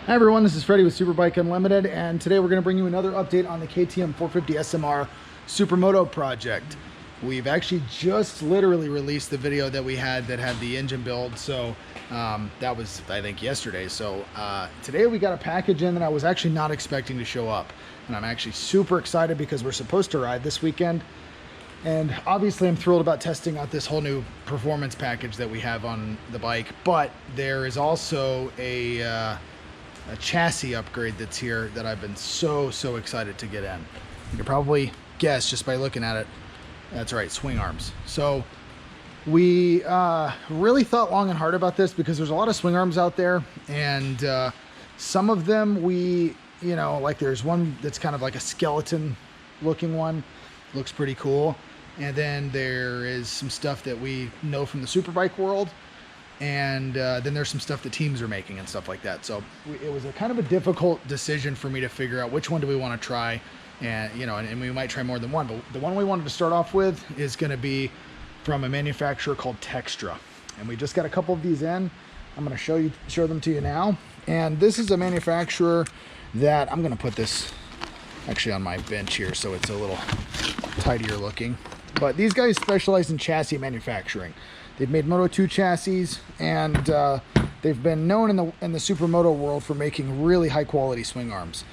Hi everyone, this is Freddie with Superbike Unlimited, and today we're going to bring you another update on the KTM 450 SMR Supermoto project. We've actually just literally released the video that we had that had the engine build, so that was, I think, yesterday. So today we got a package in that I was actually not expecting to show up, and I'm actually super excited because we're supposed to ride this weekend. And obviously I'm thrilled about testing out this whole new performance package that we have on the bike, but there is also a chassis upgrade that's here that I've been so excited to get in. You can probably guess just by looking at it. That's right, Swingarms. So we really thought long and hard about this because there's a lot of Swingarms out there, and some of them like there's one that's kind of like a skeleton looking one, looks pretty cool. And then there is some stuff that we know from the Superbike world, and then there's some stuff that teams are making and stuff like that. So it was a kind of a difficult decision for me to figure out which one do we want to try, and and we might try more than one, but the one we wanted to start off with is going to be from a manufacturer called Tecstra, and we just got a couple of these in. I'm going to show them to you now. And this is a manufacturer that I'm going to put this actually on my bench here so it's a little tidier looking. But these guys specialize in chassis manufacturing. They've made Moto 2 chassis, and they've been known in the Supermoto world for making really high quality swing arms.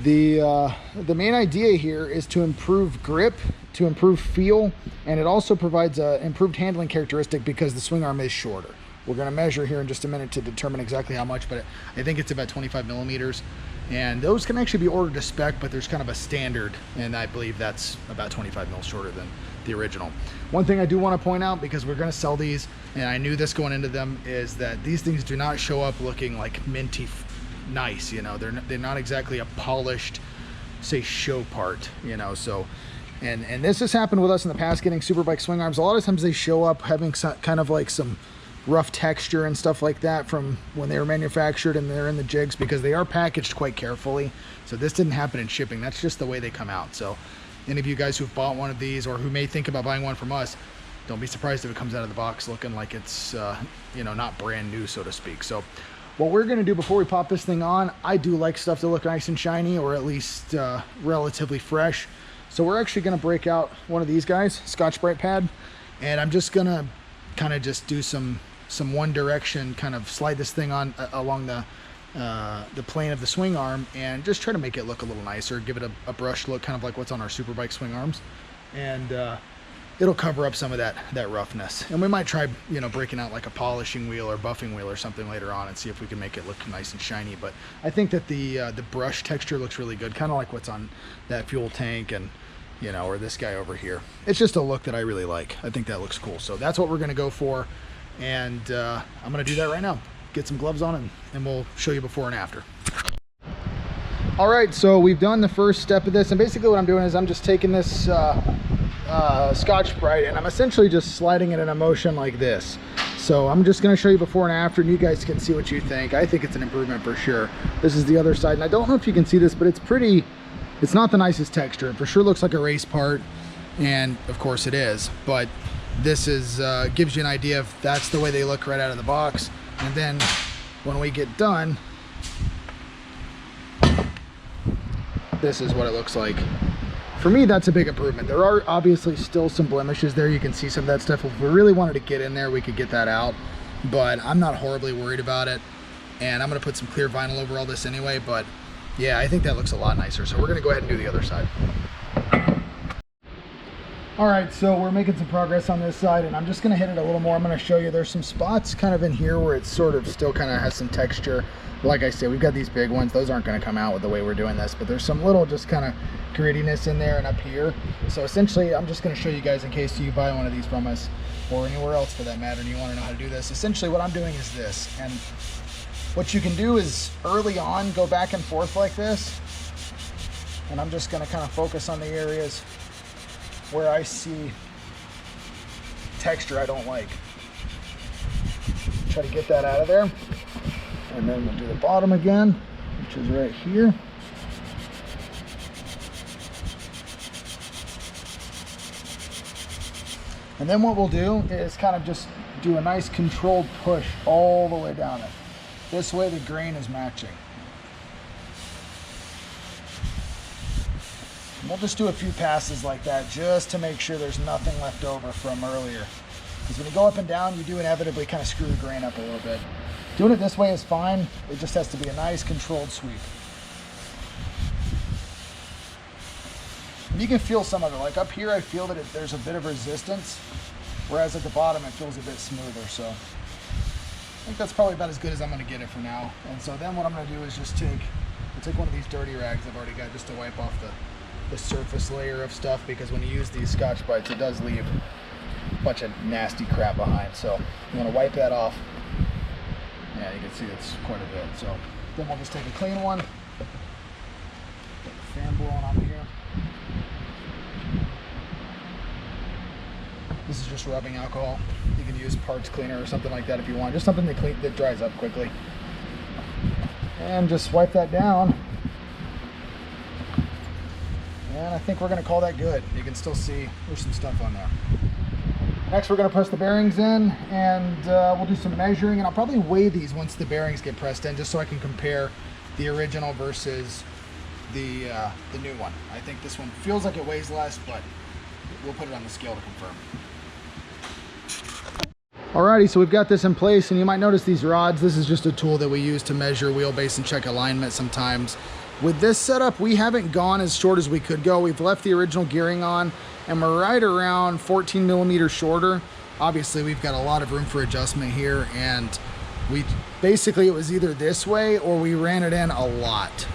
The main idea here is to improve grip, to improve feel, and it also provides an improved handling characteristic because the swing arm is shorter. We're going to measure here in just a minute to determine exactly how much, but I think it's about 25 millimeters. And those can actually be ordered to spec, but there's kind of a standard, and I believe that's about 25 mils shorter than the original. One thing I do want to point out, because we're going to sell these, and I knew this going into them, is that these things do not show up looking like minty nice. They're not exactly a polished, say, show part. So and this has happened with us in the past, getting Superbike swing arms. A lot of times they show up having kind of like some rough texture and stuff like that from when they were manufactured, and they're in the jigs because they are packaged quite carefully. So this didn't happen in shipping. That's just the way they come out. So any of you guys who've bought one of these or who may think about buying one from us, don't be surprised if it comes out of the box looking like it's not brand new, so to speak. So what we're going to do before we pop this thing on, I do like stuff to look nice and shiny, or at least relatively fresh. So we're actually going to break out one of these guys, Scotch-Brite pad, and I'm just going to kind of just do some one direction, kind of slide this thing on along the plane of the swing arm, and just try to make it look a little nicer, give it a brush look, kind of like what's on our Superbike swing arms, and it'll cover up some of that roughness. And we might try breaking out like a polishing wheel or buffing wheel or something later on and see if we can make it look nice and shiny. But I think that the brush texture looks really good, kind of like what's on that fuel tank and or this guy over here. It's just a look that I really like. I think that looks cool. So that's what we're going to go for. And I'm going to do that right now. Get some gloves on, and we'll show you before and after. All right, so we've done the first step of this, and basically what I'm doing is I'm just taking this Scotch-Brite, and I'm essentially just sliding it in a motion like this. So I'm just going to show you before and after, and you guys can see what you think. I think it's an improvement for sure. This is the other side, and I don't know if you can see this, but it's not the nicest texture. It for sure looks like a race part, and of course it is, but this is gives you an idea if that's the way they look right out of the box. And then when we get done, this is what it looks like. For me, that's a big improvement. There are obviously still some blemishes there. You can see some of that stuff. If we really wanted to get in there, we could get that out, but I'm not horribly worried about it. And I'm going to put some clear vinyl over all this anyway, but yeah, I think that looks a lot nicer. So we're going to go ahead and do the other side. All right, so we're making some progress on this side, and I'm just going to hit it a little more. I'm going to show you there's some spots kind of in here where it's sort of still kind of has some texture. Like I said, we've got these big ones. Those aren't going to come out with the way we're doing this, but there's some little just kind of grittiness in there and up here. So essentially, I'm just going to show you guys in case you buy one of these from us or anywhere else for that matter, and you want to know how to do this. Essentially, what I'm doing is this, and what you can do is early on go back and forth like this, and I'm just going to kind of focus on the areas where I see texture I don't like. Try to get that out of there. And then we'll do the bottom again, which is right here. And then what we'll do is kind of just do a nice controlled push all the way down it. This way the grain is matching. And we'll just do a few passes like that just to make sure there's nothing left over from earlier. Because when you go up and down, you do inevitably kind of screw the grain up a little bit. Doing it this way is fine. It just has to be a nice controlled sweep. And you can feel some of it. Like up here, I feel that there's a bit of resistance, whereas at the bottom, it feels a bit smoother. So I think that's probably about as good as I'm going to get it for now. And so then what I'm going to do is just take one of these dirty rags I've already got just to wipe off the surface layer of stuff, because when you use these Scotch Brites, it does leave a bunch of nasty crap behind. So you want to wipe that off. Yeah, you can see it's quite a bit. So then we'll just take a clean one. Get the fan blowing on here. This is just rubbing alcohol. You can use parts cleaner or something like that if you want. Just something that dries up quickly. And just wipe that down. And I think we're going to call that good. You can still see there's some stuff on there. Next, we're going to press the bearings in, and we'll do some measuring, and I'll probably weigh these once the bearings get pressed in, just so I can compare the original versus the new one. I think this one feels like it weighs less, but we'll put it on the scale to confirm. Alrighty, so we've got this in place, and you might notice these rods. This is just a tool that we use to measure wheelbase and check alignment sometimes. With this setup, we haven't gone as short as we could go. We've left the original gearing on, and we're right around 14 millimeters shorter. Obviously, we've got a lot of room for adjustment here, and basically it was either this way or we ran it in a lot.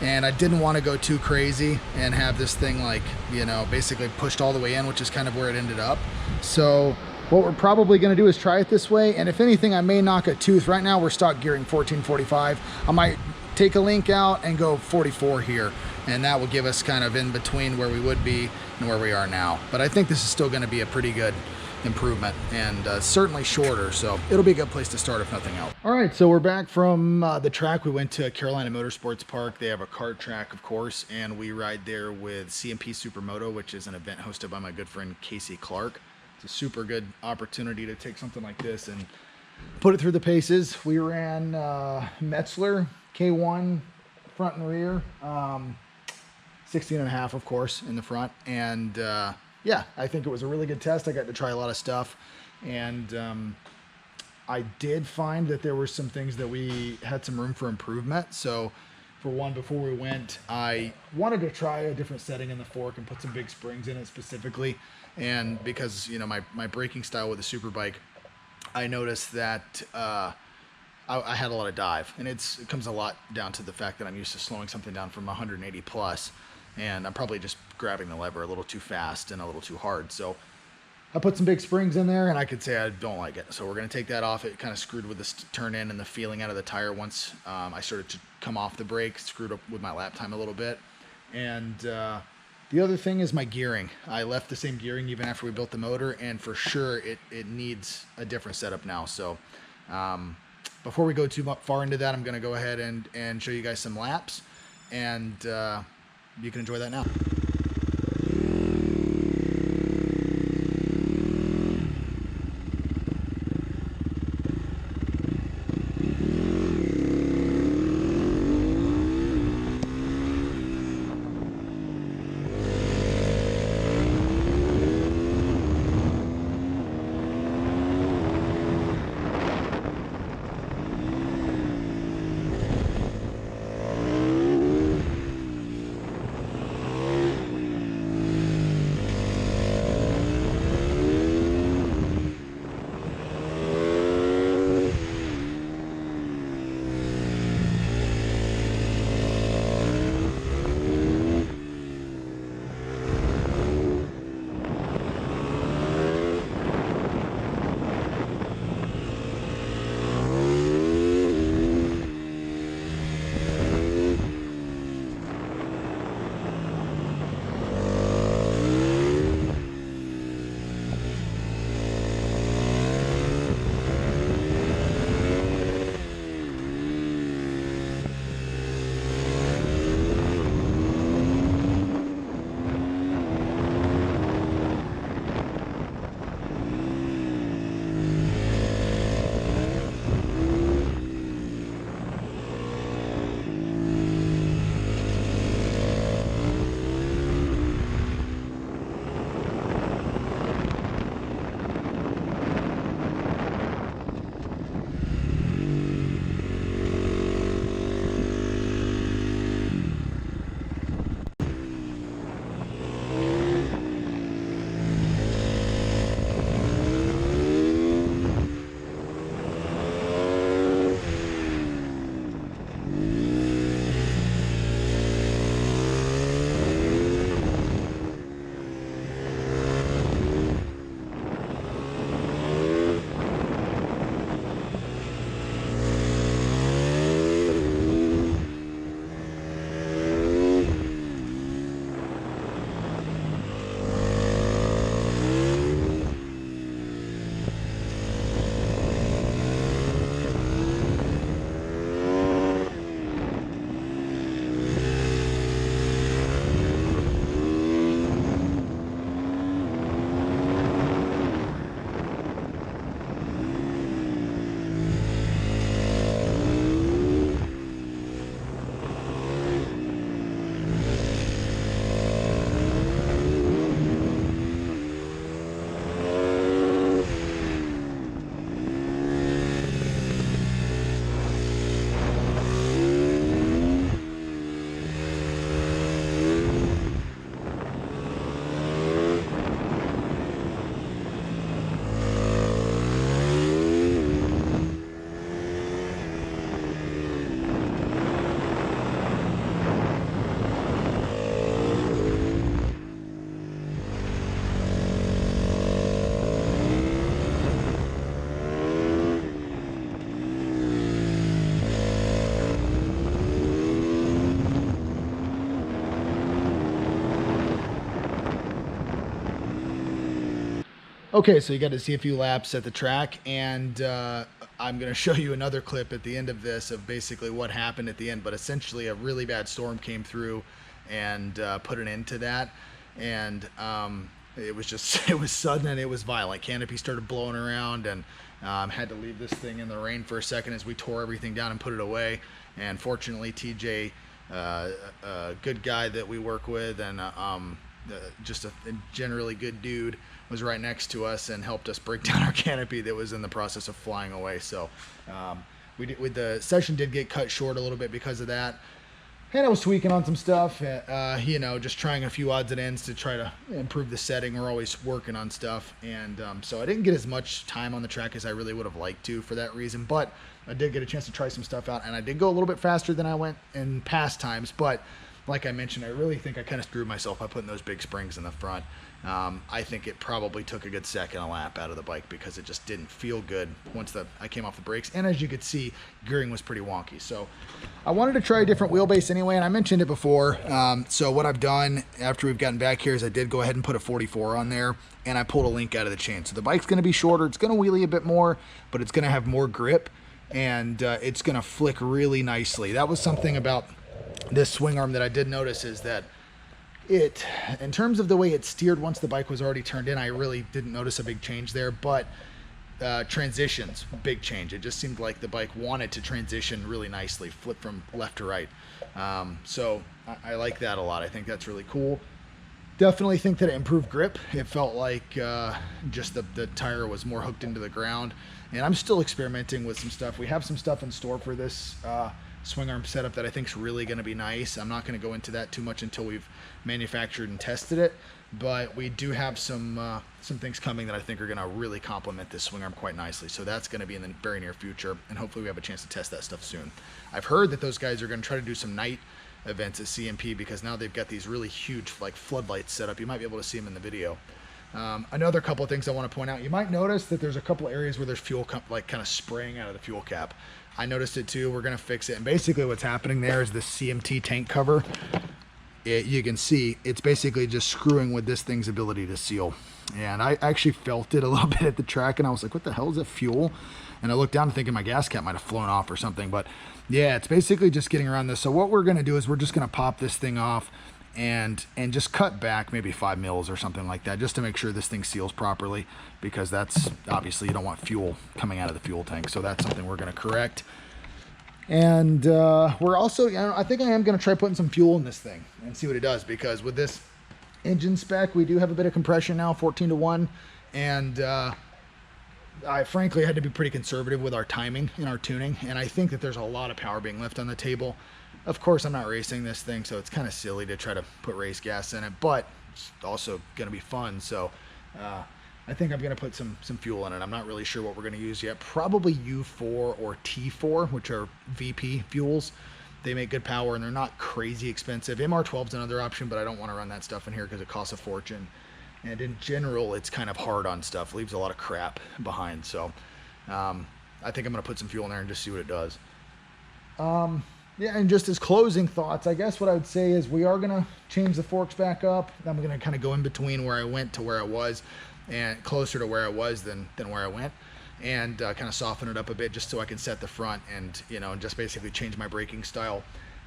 And I didn't want to go too crazy and have this thing, like, you know, basically pushed all the way in, which is kind of where it ended up. So what we're probably going to do is try it this way, and if anything, I may knock a tooth. Right now we're stock gearing 1445. I might take a link out and go 44 here, and that will give us kind of in between where we would be and where we are now. But I think this is still going to be a pretty good improvement, and certainly shorter, so it'll be a good place to start if nothing else. All right, so we're back from the track. We went to Carolina Motorsports Park. They have a kart track, of course, and we ride there with CMP Supermoto, which is an event hosted by my good friend Casey Clark. It's a super good opportunity to take something like this and put it through the paces. We ran Metzler K1 front and rear, 16.5, of course, in the front, and yeah, I think it was a really good test. I got to try a lot of stuff, and I did find that there were some things that we had some room for improvement. So for one, before we went, I wanted to try a different setting in the fork and put some big springs in it specifically. And because, you know, my braking style with the Superbike, I noticed that I had a lot of dive, and it comes a lot down to the fact that I'm used to slowing something down from 180 plus, and I'm probably just grabbing the lever a little too fast and a little too hard. So I put some big springs in there, and I could say I don't like it. So we're going to take that off. It kind of screwed with the turn in and the feeling out of the tire once I started to come off the brake, screwed up with my lap time a little bit. And the other thing is my gearing. I left the same gearing even after we built the motor, and for sure it needs a different setup now. So before we go too far into that, I'm going to go ahead and show you guys some laps, and you can enjoy that now. Okay, so you got to see a few laps at the track, and I'm going to show you another clip at the end of this of basically what happened at the end, but essentially a really bad storm came through and put an end to that, and it was just, it was sudden and it was violent. Canopy started blowing around, and had to leave this thing in the rain for a second as we tore everything down and put it away. And fortunately, TJ, a good guy that we work with, and just a generally good dude, was right next to us and helped us break down our canopy that was in the process of flying away. So the session did get cut short a little bit because of that. And I was tweaking on some stuff, you know, just trying a few odds and ends to try to improve the setting. We're always working on stuff. And so I didn't get as much time on the track as I really would have liked to for that reason. But I did get a chance to try some stuff out. And I did go a little bit faster than I went in past times. But like I mentioned, I really think I kind of screwed myself by putting those big springs in the front. I think it probably took a good second a lap out of the bike because it just didn't feel good once I came off the brakes. And as you could see, gearing was pretty wonky. So I wanted to try a different wheelbase anyway, and I mentioned it before. So what I've done after we've gotten back here is I did go ahead and put a 44 on there, and I pulled a link out of the chain. So the bike's going to be shorter. It's going to wheelie a bit more, but it's going to have more grip, and it's going to flick really nicely. That was something about this swing arm that I did notice, is that in terms of the way it steered once the bike was already turned in, I really didn't notice a big change there, but transitions, big change. It just seemed like the bike wanted to transition really nicely, flip from left to right. So I like that a lot. I think that's really cool. Definitely think that it improved grip. It felt like just the tire was more hooked into the ground, and I'm still experimenting with some stuff. We have some stuff in store for this swing arm setup that I think is really going to be nice. I'm not going to go into that too much until we've manufactured and tested it, but we do have some things coming that I think are going to really complement this swing arm quite nicely. So that's going to be in the very near future, and hopefully we have a chance to test that stuff soon. I've heard that those guys are going to try to do some night events at CMP because now they've got these really huge like floodlights set up. You might be able to see them in the video. Another couple of things I want to point out. You might notice that there's a couple areas where there's fuel like kind of spraying out of the fuel cap. I noticed it too. We're going to fix it. And basically what's happening there is the CMT tank cover. You can see it's basically just screwing with this thing's ability to seal. And I actually felt it a little bit at the track, and I was like, what the hell is that fuel? And I looked down thinking my gas cap might have flown off or something. But yeah, it's basically just getting around this. So what we're going to do is we're just going to pop this thing off and just cut back maybe 5 mils or something like that, just to make sure this thing seals properly, because that's obviously, you don't want fuel coming out of the fuel tank. So that's something we're going to correct. And we're also, I think I am going to try putting some fuel in this thing and see what it does, because with this engine spec, we do have a bit of compression now, 14-to-1, and I frankly had to be pretty conservative with our timing and our tuning, and I think that there's a lot of power being left on the table. Of course, I'm not racing this thing, so it's kind of silly to try to put race gas in it, but it's also going to be fun. So I think I'm going to put some fuel in it. I'm not really sure what we're going to use yet. Probably U4 or T4, which are VP fuels. They make good power, and they're not crazy expensive. MR12 is another option, but I don't want to run that stuff in here because it costs a fortune. And in general, it's kind of hard on stuff. Leaves a lot of crap behind. So I think I'm going to put some fuel in there and just see what it does. Yeah, and just as closing thoughts, I guess what I would say is we are going to change the forks back up. I'm going to kind of go in between where I went to where I was, and closer to where I was than where I went, and kind of soften it up a bit just so I can set the front and, you know, just basically change my braking style.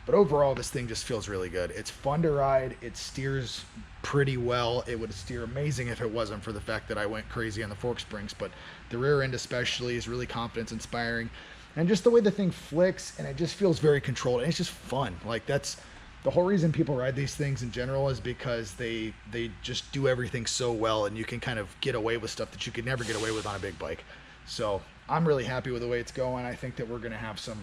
But overall, this thing just feels really good. It's fun to ride. It steers pretty well. It would steer amazing if it wasn't for the fact that I went crazy on the fork springs, but the rear end especially is really confidence inspiring. And just the way the thing flicks, and it just feels very controlled, and it's just fun. Like, that's the whole reason people ride these things in general, is because they just do everything so well, and you can kind of get away with stuff that you could never get away with on a big bike. So I'm really happy with the way it's going. I think that we're going to have some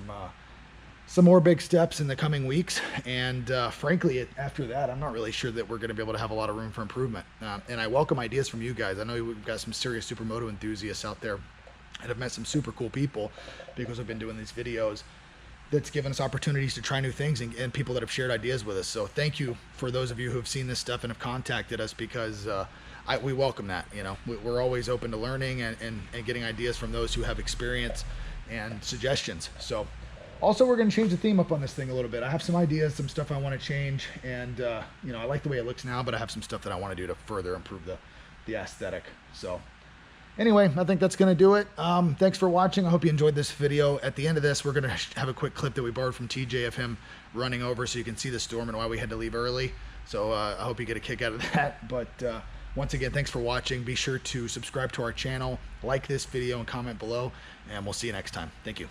more big steps in the coming weeks, and frankly, after that, I'm not really sure that we're going to be able to have a lot of room for improvement. And I welcome ideas from you guys. I know we've got some serious Supermoto enthusiasts out there, and I've met some super cool people because I've been doing these videos that's given us opportunities to try new things, and people that have shared ideas with us. So thank you for those of you who have seen this stuff and have contacted us, because we welcome that. You know, we're always open to learning and getting ideas from those who have experience and suggestions. So also, we're going to change the theme up on this thing a little bit. I have some ideas, some stuff I want to change, and you know, I like the way it looks now, but I have some stuff that I want to do to further improve the aesthetic. So Anyway, I think that's going to do it. Thanks for watching. I hope you enjoyed this video. At the end of this, we're going to have a quick clip that we borrowed from TJ of him running over so you can see the storm and why we had to leave early. So I hope you get a kick out of that. But once again, thanks for watching. Be sure to subscribe to our channel, like this video, and comment below. And we'll see you next time. Thank you.